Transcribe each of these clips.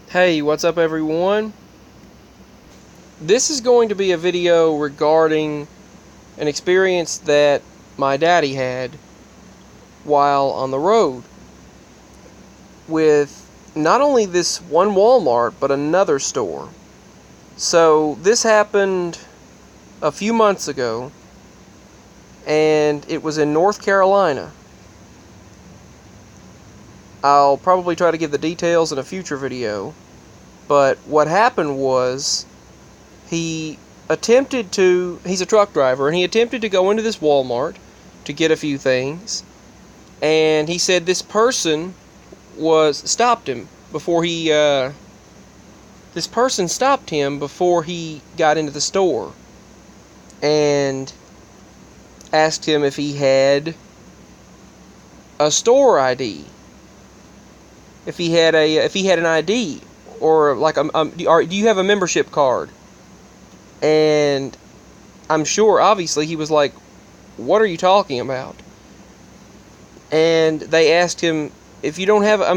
Hey, what's up everyone? This is going to be a video regarding an experience that my daddy had while on the road with not only this one Walmart, but another store. So, this happened a few months ago, and it was in North Carolina. I'll probably try to give the details in a future video, but what happened was he's a truck driver, and he attempted to go into this Walmart to get a few things, and he said this person stopped him before he got into the store, and asked him if he had a store ID, if he had an ID, or like do you have a membership card? And I'm sure, obviously, he was like, what are you talking about? And they asked him, if you don't have a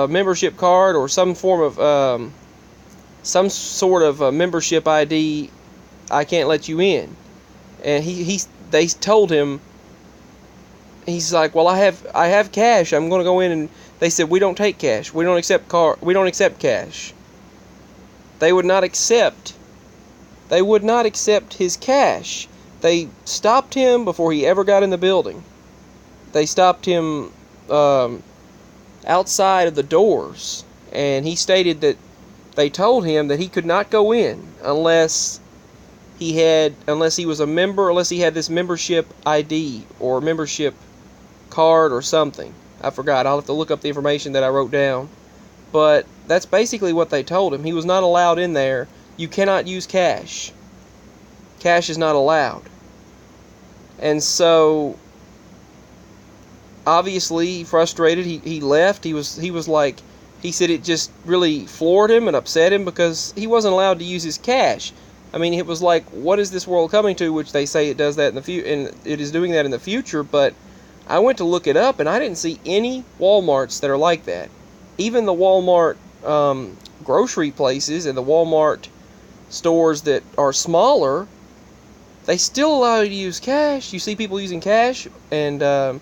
membership card or some form of, some sort of membership ID, I can't let you in. And they told him, he's like, well, I have cash, I'm going to go in. And they said, we don't take cash, we don't accept cash. They would not accept his cash. They stopped him before he ever got in the building. They stopped him outside of the doors, and he stated that they told him that he could not go in unless he was a member, unless he had this membership ID or membership card or something. I forgot. I'll have to look up the information that I wrote down. But that's basically what they told him. He was not allowed in there. You cannot use cash. Cash is not allowed. And so, obviously, frustrated, he left. He said it just really floored him and upset him because he wasn't allowed to use his cash. I mean, it was like, what is this world coming to? Which they say it does that and it is doing that in the future. But I went to look it up, and I didn't see any Walmarts that are like that. Even the Walmart grocery places and the Walmart stores that are smaller, they still allow you to use cash. You see people using cash and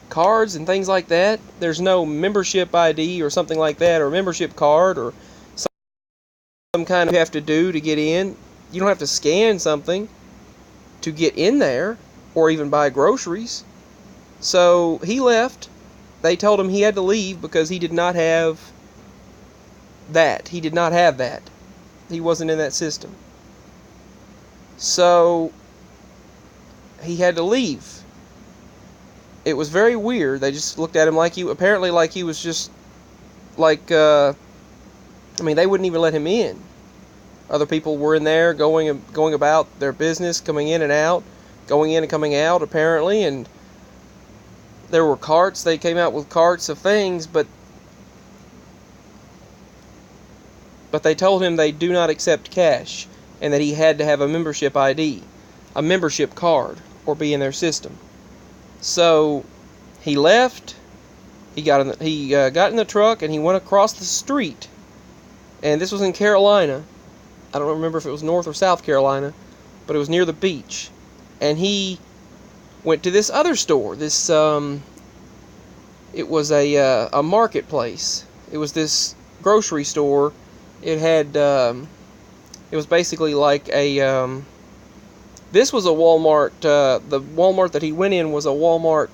cards and things like that. There's no membership ID or something like that, or membership card, or some kind of you have to do to get in. You don't have to scan something to get in there or even buy groceries. So he left. They told him he had to leave because he did not have that. He did not have that. He wasn't in that system. So he had to leave. It was very weird. They just looked at him like he was just like, they wouldn't even let him in. Other people were in there going about their business, coming in and out, going in and coming out, apparently, and there were carts. They came out with carts of things, but they told him they do not accept cash, and that he had to have a membership ID, a membership card, or be in their system. So he left. He got in the truck, and he went across the street. And this was in Carolina. I don't remember if it was North or South Carolina, but it was near the beach. And he went to this other store. It was a marketplace. It was this grocery store. It had it was basically like a this was a Walmart. The Walmart that he went in was a Walmart,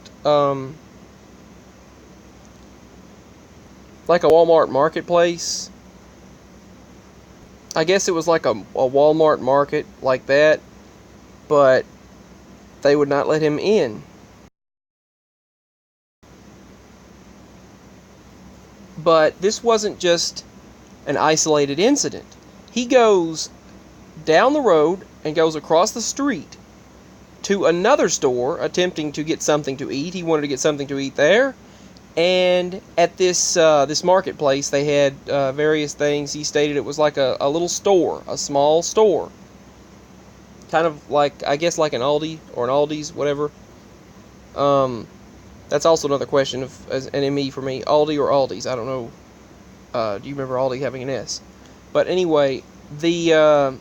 like a Walmart marketplace. I guess it was like a Walmart market like that, but they would not let him in. But this wasn't just an isolated incident. He goes down the road and goes across the street to another store attempting to get something to eat. He wanted to get something to eat there. And at this marketplace, they had various things. He stated it was like a little store, a small store. Kind of like, I guess, like an Aldi or an Aldi's, whatever. That's also another question of an ME for me. Aldi or Aldi's, I don't know Do you remember Aldi having an S? But anyway, the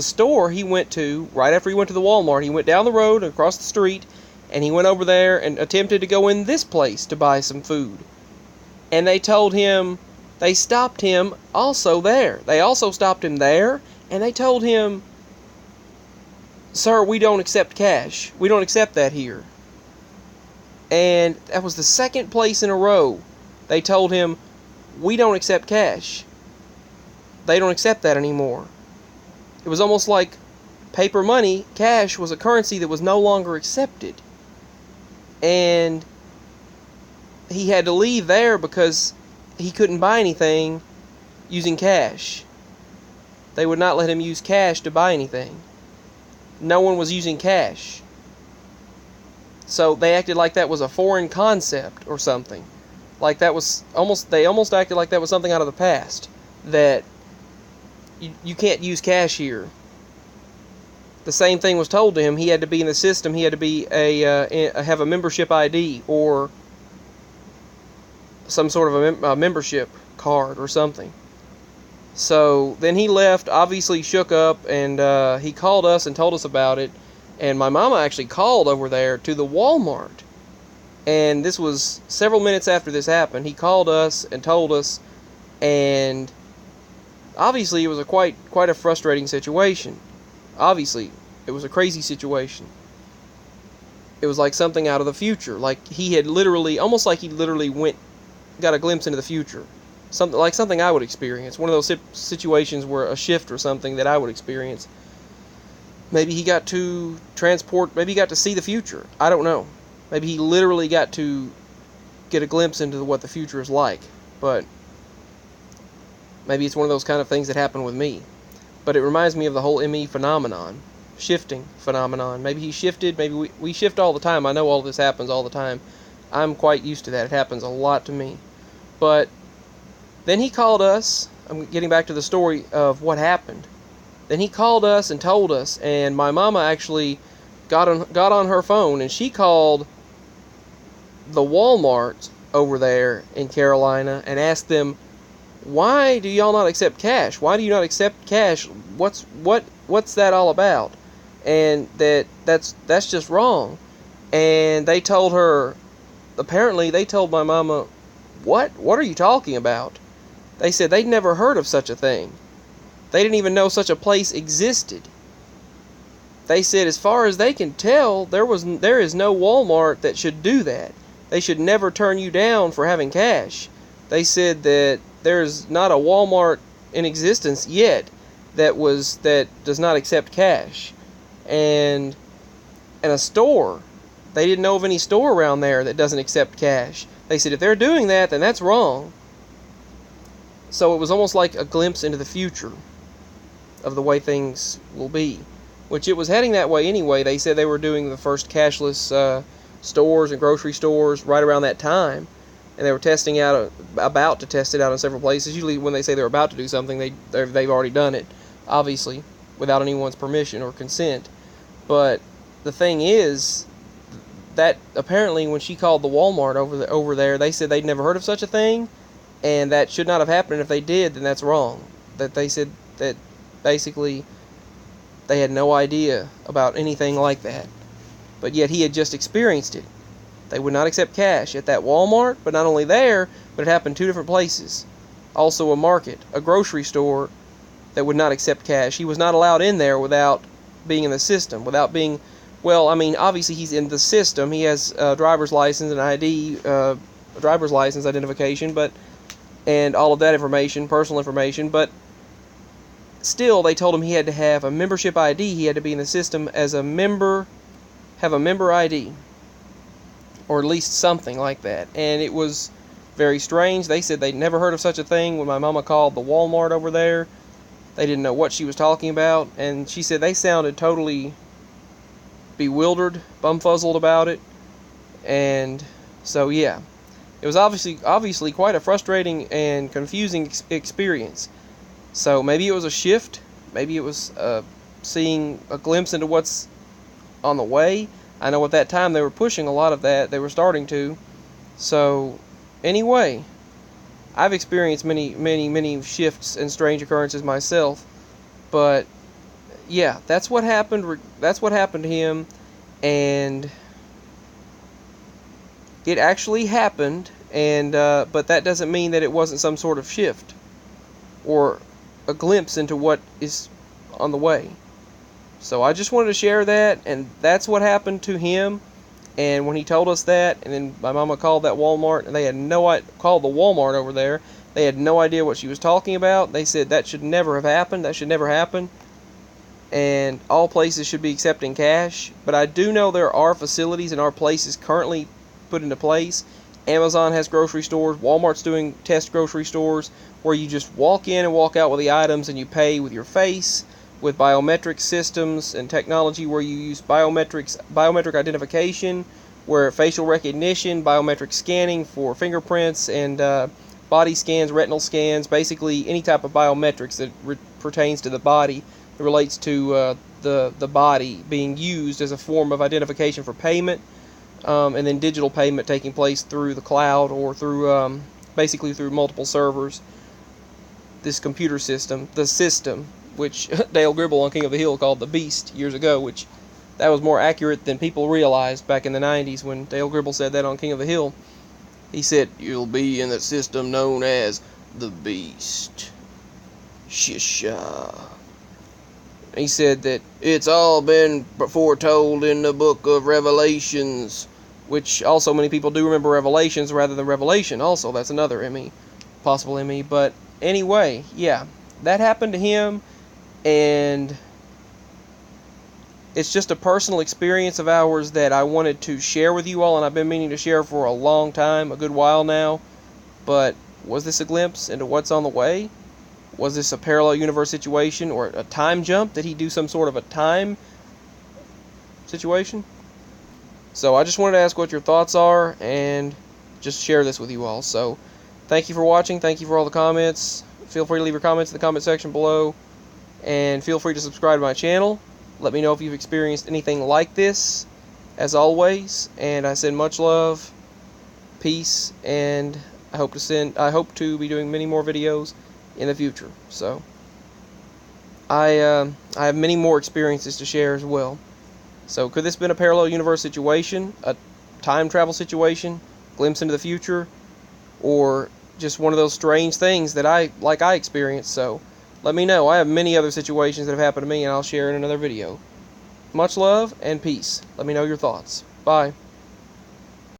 store he went to right after he went to the Walmart, he went down the road across the street, and he went over there and attempted to go in this place to buy some food. And they stopped him also there. They also stopped him there, and they told him, "Sir, we don't accept cash. We don't accept that here." And that was the second place in a row they told him, "We don't accept cash. They don't accept that anymore." It was almost like paper money, cash, was a currency that was no longer accepted. And he had to leave there because he couldn't buy anything using cash. They would not let him use cash to buy anything. No one was using cash. So they acted like that was a foreign concept or something. Like that was they almost acted like that was something out of the past. That you can't use cash here. The same thing was told to him. He had to be in the system. He had to be have a membership ID or some sort of a membership card or something. So then he left, obviously shook up, and he called us and told us about it. And my mama actually called over there to the Walmart. And this was several minutes after this happened. He called us and told us, and obviously it was quite a frustrating situation. Obviously, it was a crazy situation. It was like something out of the future. Like he had almost like he literally got a glimpse into the future. Something I would experience. One of those situations where a shift or something that I would experience. Maybe he got to maybe he got to see the future. I don't know. Maybe he literally got to get a glimpse into what the future is like. But maybe it's one of those kind of things that happen with me. But it reminds me of the whole ME phenomenon. Shifting phenomenon. Maybe he shifted. Maybe we shift all the time. I know all this happens all the time. I'm quite used to that. It happens a lot to me. But then he called us. I'm getting back to the story of what happened. Then he called us and told us, and my mama actually got on her phone, and she called the Walmart over there in Carolina and asked them, "Why do y'all not accept cash? Why do you not accept cash? What's that all about?" And that's just wrong. And they told her, apparently they told my mama, What are you talking about?" They said they'd never heard of such a thing. They didn't even know such a place existed. They said as far as they can tell, there is no Walmart that should do that. They should never turn you down for having cash. They said that there's not a Walmart in existence yet that does not accept cash. And a store, they didn't know of any store around there that doesn't accept cash. They said if they're doing that, then that's wrong. So it was almost like a glimpse into the future of the way things will be, which it was heading that way anyway. They said they were doing the first cashless stores and grocery stores right around that time, and they were about to test it out in several places. Usually when they say they're about to do something, they've already done it, obviously, without anyone's permission or consent. But the thing is that apparently when she called the Walmart over there, they said they'd never heard of such a thing, and that should not have happened. And if they did, then that's wrong. That they said that basically they had no idea about anything like that. But yet he had just experienced it. They would not accept cash at that Walmart, but not only there, but it happened 2 different places. Also a market, a grocery store that would not accept cash. He was not allowed in there without being in the system, without being, well, I mean, obviously he's in the system. He has a driver's license and ID, driver's license identification, and all of that information, personal information, but still they told him he had to have a membership ID. He had to be in the system as a member, have a member ID, or at least something like that. And it was very strange. They said they'd never heard of such a thing. When my mama called the Walmart over there, they didn't know what she was talking about, and she said they sounded totally bewildered, bumfuzzled about it. And so yeah, it was obviously quite a frustrating and confusing experience. So maybe it was a shift, maybe it was seeing a glimpse into what's on the way. I know at that time they were pushing a lot of that, they were starting to. So anyway, I've experienced many shifts and strange occurrences myself, but yeah, that's what happened. That's what happened to him, and it actually happened. And but that doesn't mean that it wasn't some sort of shift or a glimpse into what is on the way. So I just wanted to share that, and that's what happened to him. And when he told us that, and then my mama called that Walmart, and they had called the Walmart over there. They had no idea what she was talking about. They said that should never have happened. That should never happen. And all places should be accepting cash. But I do know there are facilities and are places currently put into place. Amazon has grocery stores. Walmart's doing test grocery stores where you just walk in and walk out with the items, and you pay with your face, with biometric systems and technology where you use biometric identification, where facial recognition, biometric scanning for fingerprints, and body scans, retinal scans, basically any type of biometrics that pertains to the body, that relates to the body being used as a form of identification for payment, and then digital payment taking place through the cloud or through basically through multiple servers. This computer system, the system, which Dale Gribble on King of the Hill called the Beast years ago, which that was more accurate than people realized back in the 90s when Dale Gribble said that on King of the Hill. He said, "You'll be in the system known as the Beast." Shisha. He said that it's all been foretold in the book of Revelations, which also many people do remember Revelations rather than Revelation. Also, that's another Emmy, possible Emmy. But anyway, yeah, that happened to him, and it's just a personal experience of ours that I wanted to share with you all, and I've been meaning to share for a long time, a good while now. But was this a glimpse into what's on the way? Was this a parallel universe situation or a time jump? Did he do some sort of a time situation? So I just wanted to ask what your thoughts are and just share this with you all. So thank you for watching. Thank you for all the comments. Feel free to leave your comments in the comment section below. And feel free to subscribe to my channel. Let me know if you've experienced anything like this, as always. And I send much love, peace, and I hope to be doing many more videos in the future. So I have many more experiences to share as well. So could this have been a parallel universe situation, a time travel situation, glimpse into the future, or just one of those strange things that I experienced? So let me know. I have many other situations that have happened to me, and I'll share in another video. Much love and peace. Let me know your thoughts. Bye.